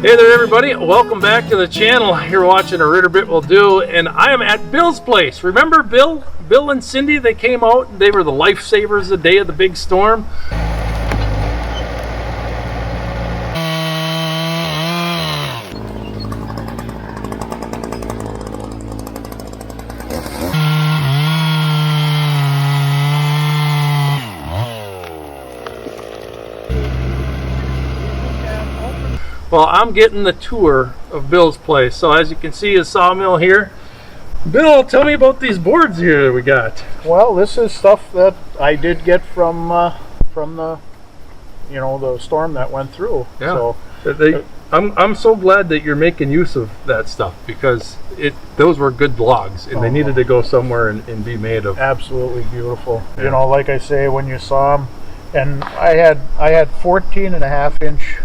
Hey there everybody, welcome back to the channel. You're watching A Ritter Bit Will Do, and I am at Bill's place. Remember Bill and Cindy? They came out and they were the lifesavers the day of the big storm. Well, I'm getting the tour of Bill's place. So as you can see, his sawmill here. Bill, tell me about these boards here that we got. Well, this is stuff that I did get from the, the storm that went through. Yeah. So I'm so glad that you're making use of that stuff, because those were good logs and they needed to go somewhere and be made of. Absolutely beautiful. Yeah. Like I say, when you saw them, and I had 14.5-inch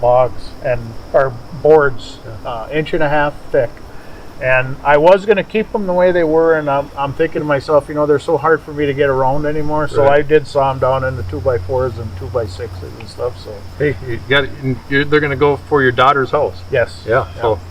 logs or boards, inch and a half thick, and I was going to keep them the way they were, and I'm thinking to myself, they're so hard for me to get around anymore, so I did saw them down into 2x4s and 2x6s and stuff. So hey, they're going to go for your daughter's house. Yes. Yeah. So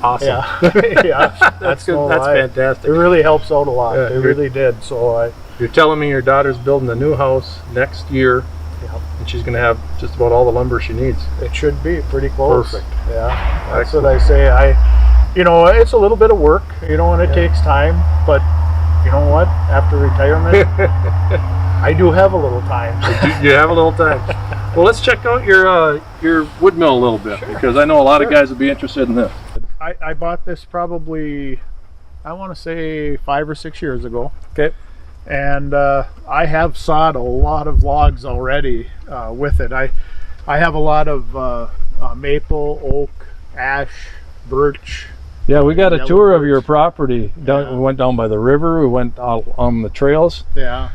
awesome. Yeah. Yeah, that's good. That's fantastic. It really helps out a lot. It really did. So you're telling me your daughter's building a new house next year. Yep. And she's going to have just about all the lumber she needs. It should be pretty close. Perfect. Yeah, that's what I say. It's a little bit of work, and it takes time. But you know what? After retirement, I do have a little time. You have a little time. Well, let's check out your wood mill a little bit, because I know a lot of guys would be interested in this. I bought this probably, I want to say 5 or 6 years ago. Okay. And I have sawed a lot of logs already with it. I have a lot of maple, oak, ash, birch. Yeah, we got a tour birch. of your property. We went down by the river. We went out on the trails. Yeah.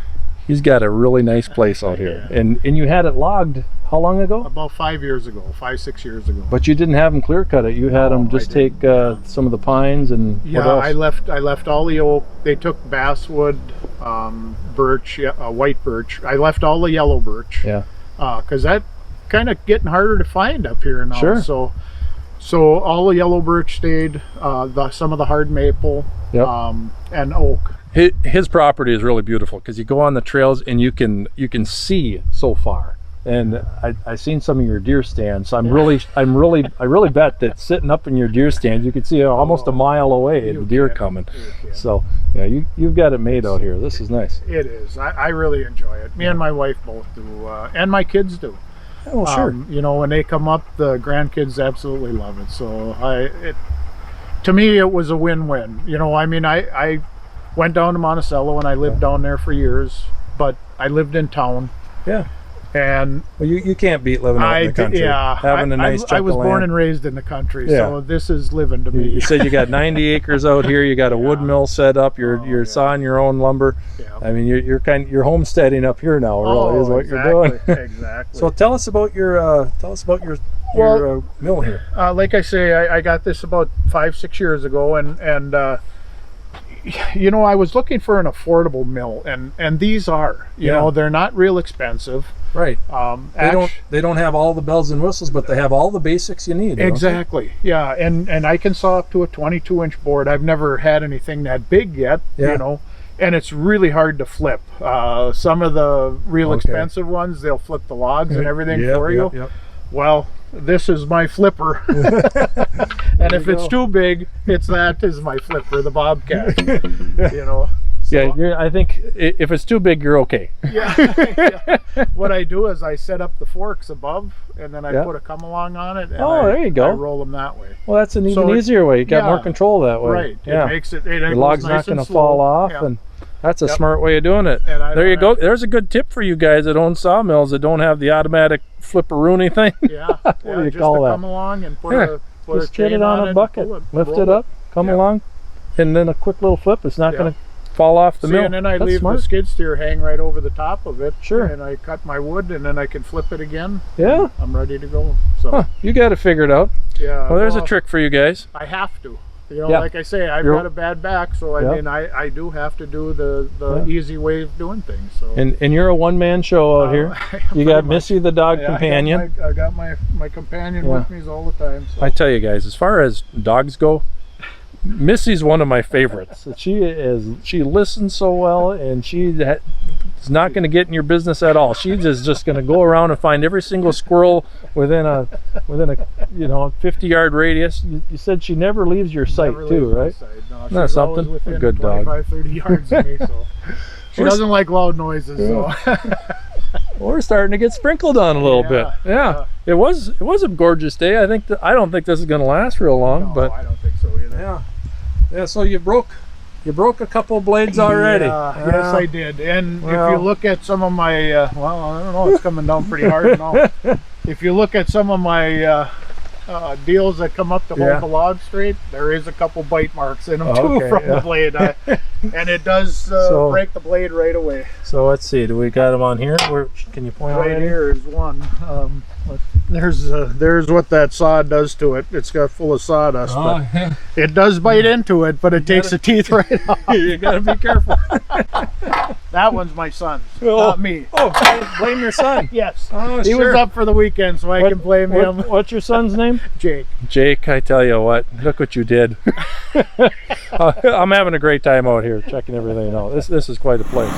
He's got a really nice place out here. Yeah. And you had it logged how long ago? About 5 years ago, 5-6 years ago. But you didn't have them clear cut it. You had them just take some of the pines and what else? I left all the oak. They took basswood, birch, white birch. I left all the yellow birch. Yeah. Because that kind of getting harder to find up here now. Sure. So all the yellow birch stayed. Some of the hard maple. Yep. And oak. His property is really beautiful, because you go on the trails and you can see so far. And I seen some of your deer stands. So I really bet that sitting up in your deer stand, you could see almost a mile away the deer coming. So yeah, you've got it made out here. This is nice. It is. I really enjoy it. Me and my wife both do, and my kids do. Oh, sure. When they come up, the grandkids absolutely love it. So to me, it was a win-win. I went down to Monticello and I lived down there for years, but I lived in town. Yeah. And well, you can't beat living out in the country. Yeah, having a nice chunk I was of born land. and raised in the country, so this is living to me. You said you got 90 acres out here. You got a wood mill set up. You're sawing your own lumber. Yeah. I mean, you're homesteading up here now. Really, is what you're doing. Exactly. So tell us about your mill here. Like I say, I got this about 5-6 years ago, and I was looking for an affordable mill, and these are. They're not real expensive. Right. They don't have all the bells and whistles, but they have all the basics you need. Exactly. Yeah, and I can saw up to a 22-inch board. I've never had anything that big yet. Yeah. And it's really hard to flip. Some of the real expensive ones, they'll flip the logs and everything for you. Yep. Well, this is my flipper. And if it's too big, that is my flipper, the Bobcat. So, I think if it's too big, you're okay. Yeah. What I do is I set up the forks above, and then I put a come along on it. And there you go. I roll them that way. Well, that's an even easier way. You got more control that way. Right. Yeah. It makes it. The log's not going to fall off, and that's a smart way of doing it. There you go. There's a good tip for you guys that own sawmills that don't have the automatic flipperoonie thing. Yeah. What do you call that? Come along and put a just get it on a bucket, lift it up, come along, and then a quick little flip. It's not going to fall off the mill. And then I leave the skid steer hang right over the top of it. Sure. And I cut my wood, and then I can flip it again. Yeah. I'm ready to go. So you got it figured out. Yeah. Well, there's a trick for you guys. I have to. You know, Yeah. like I say, I've got a bad back, so I mean, I do have to do the easy way of doing things. So. And you're a one-man show out here. You got Missy the dog companion. I got my companion with me all the time. So. I tell you guys, as far as dogs go, Missy's one of my favorites. She listens so well, and is not going to get in your business at all. She's just going to go around and find every single squirrel within a 50-yard radius. You said she never leaves your sight too, right? No, that's something. A good dog. 25-30 yards of me, so she doesn't like loud noises. So. We're starting to get sprinkled on a little bit. Yeah. It was a gorgeous day. I don't think this is going to last real long, but I don't think so either. Yeah. So you broke a couple blades already. Yes, I did. And if you look at some of my, I don't know, it's coming down pretty hard now. If you look at some of my deals that come up to hold the log straight, there is a couple bite marks in them too from the blade. And it does break the blade right away. So let's see, do we got them on here? Can you point right here is one. There's what that saw does to it. It's got full of sawdust, but it does bite into it, but it takes the teeth right off. You gotta be careful. That one's my son's, not me. Oh, blame your son. Yes. Oh, he was up for the weekend, so I can blame him. What's your son's name? Jake. Jake, I tell you what, look what you did. I'm having a great time out here checking everything out. This is quite a place.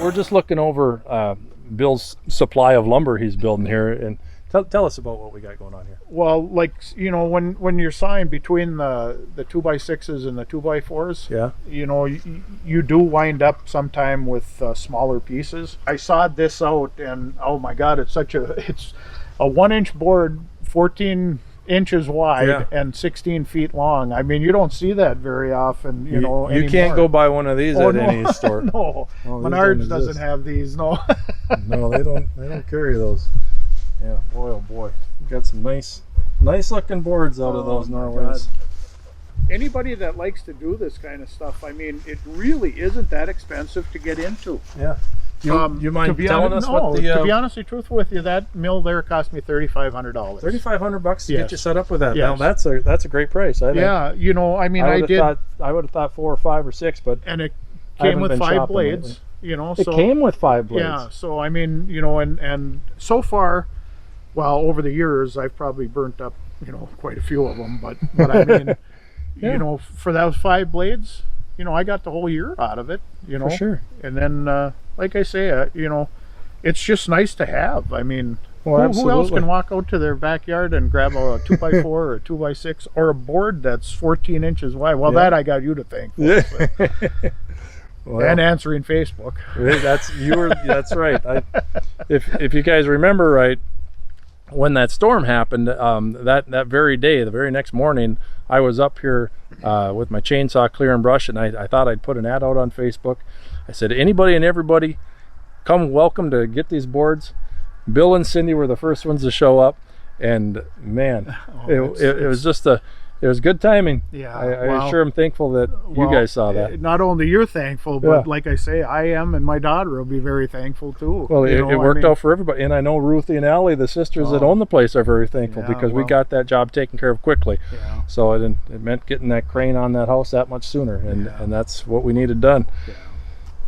We're just looking over Bill's supply of lumber he's building here, and tell us about what we got going on here. Well, like, you know, when you're sawing between the 2x6s and the 2x4s, you know, you do wind up sometime with smaller pieces. I sawed this out, and oh my God, it's a 1-inch board, 14 inches wide and 16 feet long. I mean, you don't see that very often, you know. You can't go buy one of these at any store. No, Menards doesn't have these. No. No, they don't carry those. Yeah, boy, oh boy, we got some nice looking boards out of those Norways. Anybody that likes to do this kind of stuff, I mean, it really isn't that expensive to get into. Yeah. You mind telling us what the... to be honestly truthful with you, that mill there cost me $3,500. $3,500 to get you set up with that. Yes. Now that's a great price. I think. Yeah, you know, I mean, I would have thought 4 or 5 or 6, but and it came with 5 blades. Lately. You know, it came with 5 blades. Yeah, so I mean, you know, and so far, well, over the years, I've probably burnt up, you know, quite a few of them. But I mean, you know, for those 5 blades, you know, I got the whole year out of it. You know, for sure. And then. Like I say, you know, it's just nice to have. I mean, who else can walk out to their backyard and grab a 2x4 or a 2x6 or a board that's 14 inches wide? Well, that I got you to thank. Well, and answering Facebook. That's right. If you guys remember right, when that storm happened, that very day, the very next morning, I was up here with my chainsaw clearing brush, and I thought I'd put an ad out on Facebook. I said, anybody and everybody, come welcome to get these boards. Bill and Cindy were the first ones to show up, and man, it was just it was good timing. Yeah, I sure am thankful that you guys saw that. Not only you're thankful, but like I say, I am, and my daughter will be very thankful too. Well, it worked out for everybody, and I know Ruthie and Allie, the sisters that own the place, are very thankful because we got that job taken care of quickly. Yeah. So it meant getting that crane on that house that much sooner, and that's what we needed done.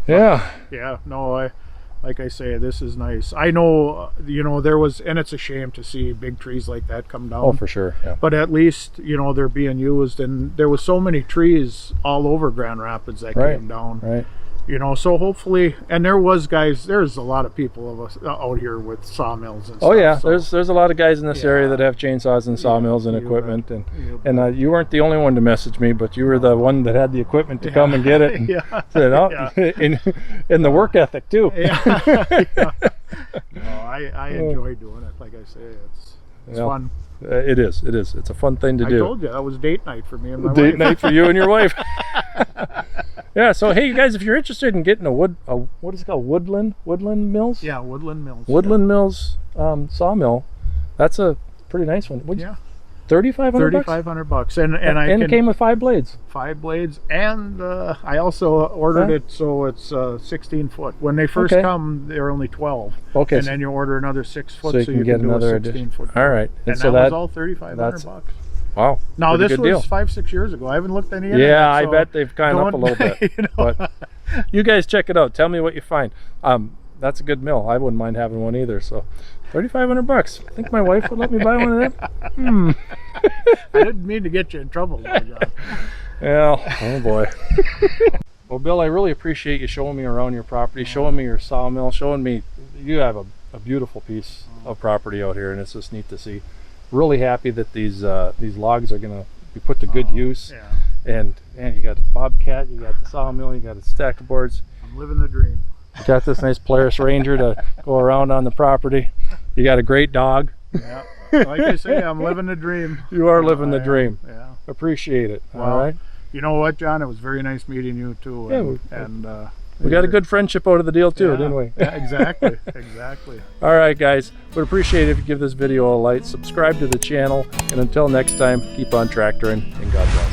Yeah, no, like I say, this is nice. I know, you know, and it's a shame to see big trees like that come down. Oh, for sure, yeah. But at least, you know, they're being used, and there was so many trees all over Grand Rapids that came down. Right. You know, so hopefully, and there's a lot of people of us out here with sawmills and stuff. Oh yeah, so. there's a lot of guys in this area that have chainsaws and sawmills and equipment, and you weren't the only one to message me, but you were the one that had the equipment to come and get it, and and the work ethic too. No, I enjoy doing it. Like I say, it's fun. It is. It's a fun thing to do. I told you that was date night for me and my wife. Date night for you and your wife. Yeah, so hey, you guys, if you're interested in getting what is it called, Woodland Mills? Yeah, Woodland Mills. Woodland Mills Sawmill. That's a pretty nice one. Yeah. 3,500 bucks? $3,500, and it came with 5 blades. 5 blades, and I also ordered it so it's 16 foot. When they first come, they're only 12. Okay. And then you order another 6 foot, so you can get do another a 16 foot. All right. And so that was all $3,500. Wow. Now this good was deal. 5-6 years ago. I haven't looked any. Yeah, so I bet they've gone up a little bit. You know. But you guys check it out. Tell me what you find. That's a good mill. I wouldn't mind having one either. So, $3,500. I think my wife would let me buy one of them. I didn't mean to get you in trouble, though, John. Well, oh boy. Well, Bill, I really appreciate you showing me around your property, showing me your sawmill, showing me you have a beautiful piece of property out here, and it's just neat to see. Really happy that these logs are going to be put to good use. Yeah. And man, you got the bobcat, you got the sawmill, you got the stack of boards. I'm living the dream. You got this nice Polaris Ranger to go around on the property. You got a great dog. Yeah. Like I say, I'm living the dream. You are living the dream. Yeah. Appreciate it. Well, all right. You know what, John? It was very nice meeting you too. Yeah, we got a good friendship out of the deal too, didn't we? Yeah, exactly. Exactly. All right, guys. Would appreciate it if you give this video a like, subscribe to the channel, and until next time, keep on tractoring, and God bless.